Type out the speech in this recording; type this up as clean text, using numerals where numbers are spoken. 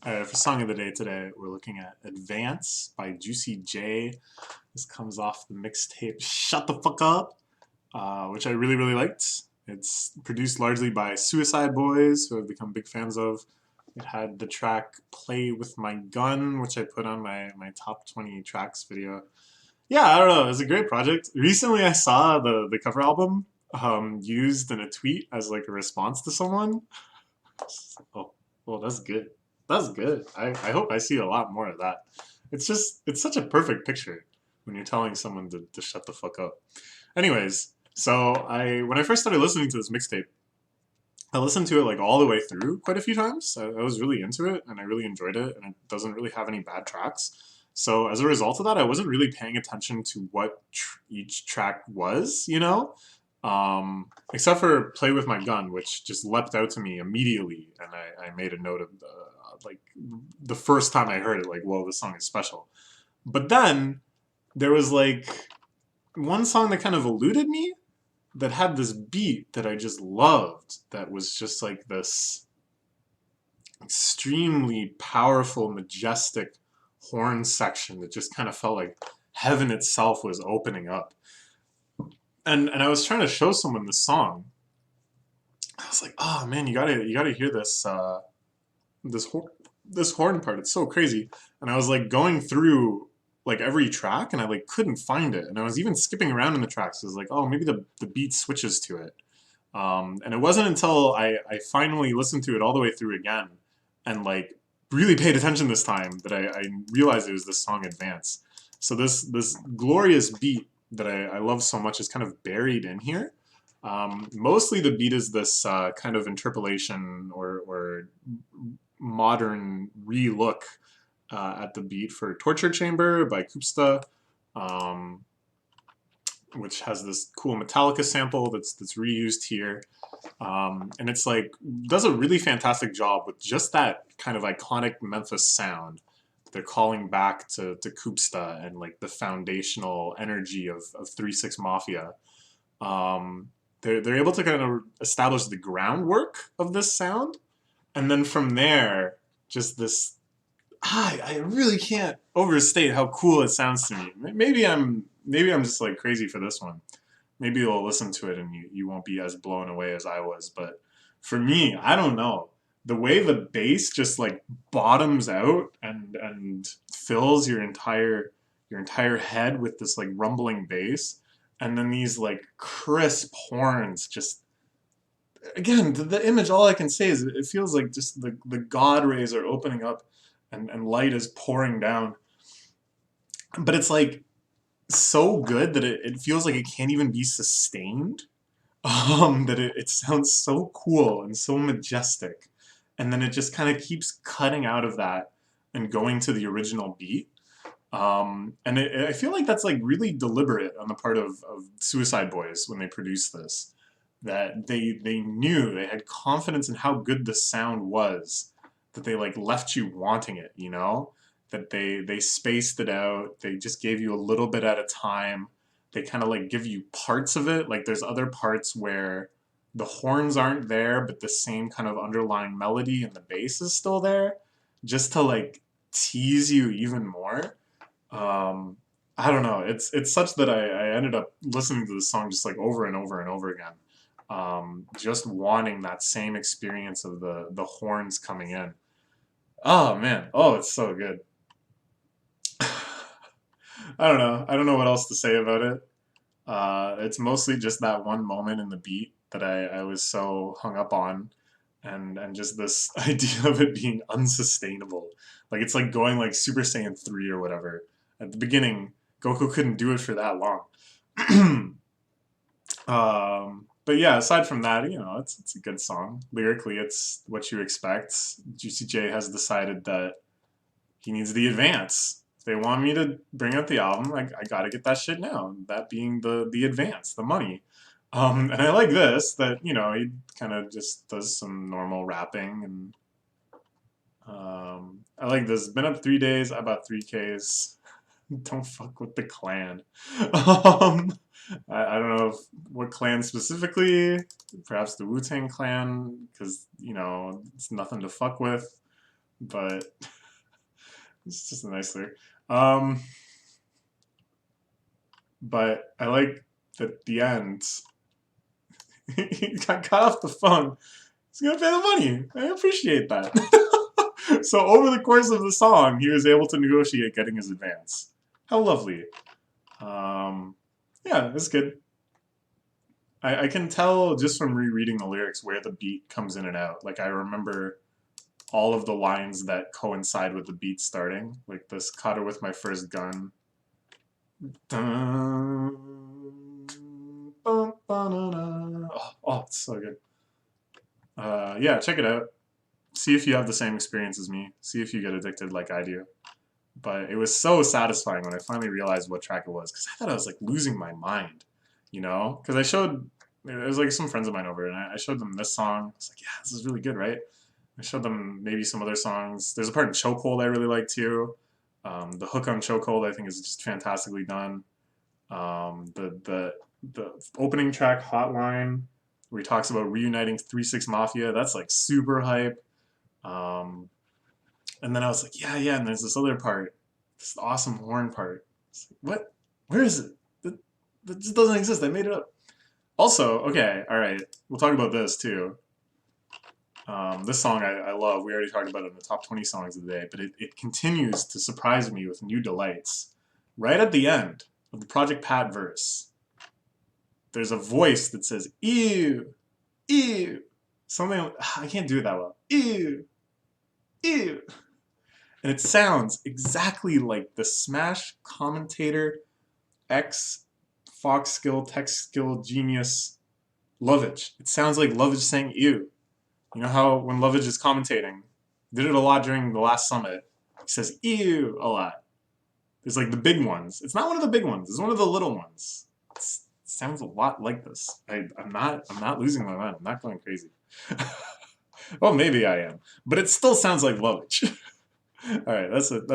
For song of the day today, we're looking at Advance by Juicy J. This comes off the mixtape Shut the Fuck Up, which I really, really liked. It's produced largely by Suicide Boys, who I've become big fans of. It had the track Play With My Gun, which I put on my top 20 tracks video. Yeah, I don't know. It was a great project. Recently, I saw the cover album used in a tweet as like a response to someone. Oh, well, that's good. That's good. I hope I see a lot more of that. It's such a perfect picture when you're telling someone to shut the fuck up. Anyways, so when I first started listening to this mixtape, I listened to it like all the way through quite a few times. I was really into it and I really enjoyed it, and it doesn't really have any bad tracks. So as a result of that, I wasn't really paying attention to what each track was, except for Play With My Gun, which just leapt out to me immediately, and I made a note of like the first time I heard it, like, whoa, this song is special. But then there was like one song that kind of eluded me that had this beat that I just loved, that was just like this extremely powerful, majestic horn section that just kind of felt like heaven itself was opening up. And I was trying to show someone this song. I was like, oh man, you gotta hear this this this horn part. It's so crazy. And I was like going through like every track, and I like couldn't find it. And I was even skipping around in the tracks. I was like, oh, maybe the beat switches to it. And it wasn't until I finally listened to it all the way through again and like really paid attention this time that I realized it was this song Advance. So this glorious beat that I love so much is kind of buried in here. Mostly the beat is this kind of interpolation or modern re-look at the beat for Torture Chamber by Kupsta, which has this cool Metallica sample that's reused here. And it's like, does a really fantastic job with just that kind of iconic Memphis sound. They're calling back to Kupsta and like the foundational energy of 3 6 Mafia. They're able to kind of establish the groundwork of this sound, and then from there, just this. I really can't overstate how cool it sounds to me. Maybe I'm just like crazy for this one. Maybe you'll listen to it and you won't be as blown away as I was. But for me, I don't know. The way the bass just like bottoms out and fills your entire head with this like rumbling bass, and then these like crisp horns just, again, the image, all I can say is it feels like just the god rays are opening up, and light is pouring down. But it's like so good that it feels like it can't even be sustained. That it sounds so cool and so majestic. And then it just kind of keeps cutting out of that and going to the original beat. I feel like that's like really deliberate on the part of Suicide Boys when they produced this. That they knew, they had confidence in how good the sound was, that they like left you wanting it, that they spaced it out, they just gave you a little bit at a time. They kind of like give you parts of it, like there's other parts where the horns aren't there but the same kind of underlying melody and the bass is still there, just to like tease you even more. I don't know, it's such that I ended up listening to the song just like over and over and over again, just wanting that same experience of the horns coming in. Oh man, oh, it's so good. I don't know. I don't know what else to say about it. It's mostly just that one moment in the beat that I was so hung up on, and just this idea of it being unsustainable. Like it's like going like Super Saiyan 3 or whatever. At the beginning, Goku couldn't do it for that long. But yeah, aside from that, it's a good song. Lyrically, it's what you expect. Juicy J has decided that he needs the advance. If they want me to bring out the album, I gotta get that shit now. That being the advance, the money. And I like this, that, he kind of just does some normal rapping. And I like this. Been up 3 days, I bought 3Ks. Don't fuck with the clan. I don't know what clan specifically. Perhaps the Wu-Tang clan, because, it's nothing to fuck with. but it's just a nice lyric. Um, but I like that the end. He got cut off the phone. He's gonna pay the money. I appreciate that. So over the course of the song, he was able to negotiate getting his advance. How lovely. Yeah, it's good. I can tell just from rereading the lyrics where the beat comes in and out. Like I remember all of the lines that coincide with the beat starting. Like this caught her with my first gun. Oh, it's so good. Yeah, check it out. See if you have the same experience as me. See if you get addicted like I do. But it was so satisfying when I finally realized what track it was, because I thought I was like losing my mind, you know? Because I showed, there was like some friends of mine over, and I showed them this song. I was like, yeah, this is really good, right? I showed them maybe some other songs. There's a part in Chokehold I really like too. The hook on Chokehold I think is just fantastically done. The opening track Hotline, where he talks about reuniting 3-6 Mafia, that's like super hype. Um, and then I was like, yeah, yeah. And there's this other part, this awesome horn part. It's like, what? Where is it? That just doesn't exist. I made it up. Also, okay, all right. We'll talk about this too. This song I love. We already talked about it in the top 20 songs of the day, but it continues to surprise me with new delights. Right at the end of the Project Pat verse, there's a voice that says, ew, ew. Something, I can't do it that well. Ew, ew. And it sounds exactly like the Smash commentator ex Fox skill, tech skill genius Lovage. It sounds like Lovage saying ew. You know how when Lovage is commentating, did it a lot during the last summit. He says ew a lot. It's like the big ones. It's not one of the big ones. It's one of the little ones. It sounds a lot like this. I'm not losing my mind. I'm not going crazy. Well, maybe I am, but it still sounds like Lovage. All right, that's it. That's